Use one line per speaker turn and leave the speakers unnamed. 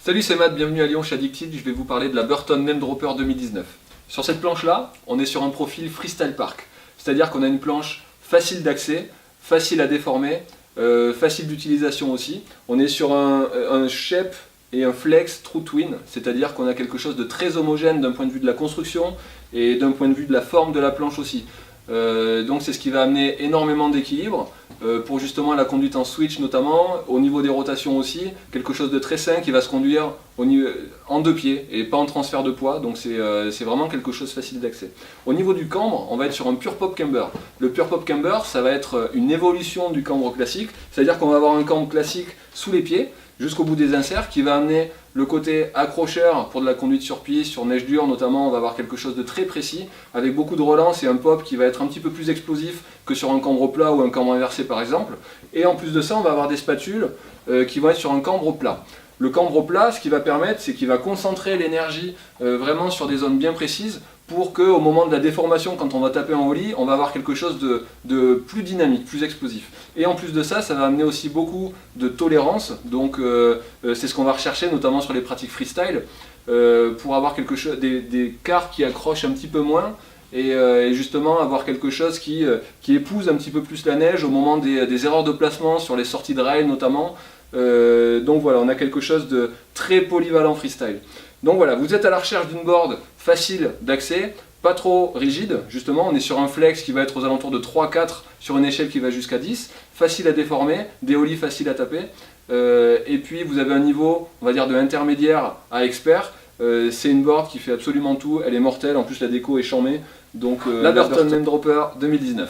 Salut, c'est Matt, bienvenue à Lyon chez Addicted. Je vais vous parler de la Burton Name Dropper 2019. Sur cette planche-là, on est sur un profil Freestyle Park. C'est-à-dire qu'on a une planche facile d'accès, facile à déformer, facile d'utilisation aussi. On est sur un shape et un flex true twin, c'est-à-dire qu'on a quelque chose de très homogène d'un point de vue de la construction et d'un point de vue de la forme de la planche aussi. Donc c'est ce qui va amener énormément d'équilibre pour justement la conduite en switch notamment, au niveau des rotations aussi, quelque chose de très sain qui va se conduire en deux pieds et pas en transfert de poids, donc c'est vraiment quelque chose facile d'accès. Au niveau du cambre, on va être sur un pure pop camber. Le pure pop camber, ça va être une évolution du cambre classique, c'est-à-dire qu'on va avoir un cambre classique sous les pieds, jusqu'au bout des inserts, qui va amener le côté accrocheur pour de la conduite sur piste, sur neige dure notamment. On va avoir quelque chose de très précis, avec beaucoup de relance et un pop qui va être un petit peu plus explosif que sur un cambre plat ou un cambre inversé par exemple. Et en plus de ça, on va avoir des spatules qui vont être sur un cambre plat. Le cambre plat, ce qu'il va permettre, c'est qu'il va concentrer l'énergie vraiment sur des zones bien précises, pour qu'au moment de la déformation, quand on va taper en ollie, on va avoir quelque chose de plus dynamique, plus explosif. Et en plus de ça, ça va amener aussi beaucoup de tolérance, donc c'est ce qu'on va rechercher notamment sur les pratiques freestyle, pour avoir quelque chose, des quarts qui accrochent un petit peu moins, et justement avoir quelque chose qui épouse un petit peu plus la neige au moment des erreurs de placement sur les sorties de rail notamment. Donc voilà, on a quelque chose de très polyvalent freestyle. Donc voilà, vous êtes à la recherche d'une board facile d'accès, pas trop rigide, justement, on est sur un flex qui va être aux alentours de 3-4 sur une échelle qui va jusqu'à 10, facile à déformer, des ollies faciles à taper, et puis vous avez un niveau, on va dire, de intermédiaire à expert. C'est une board qui fait absolument tout, elle est mortelle, en plus la déco est charmée, donc la Burton Name Dropper 2019.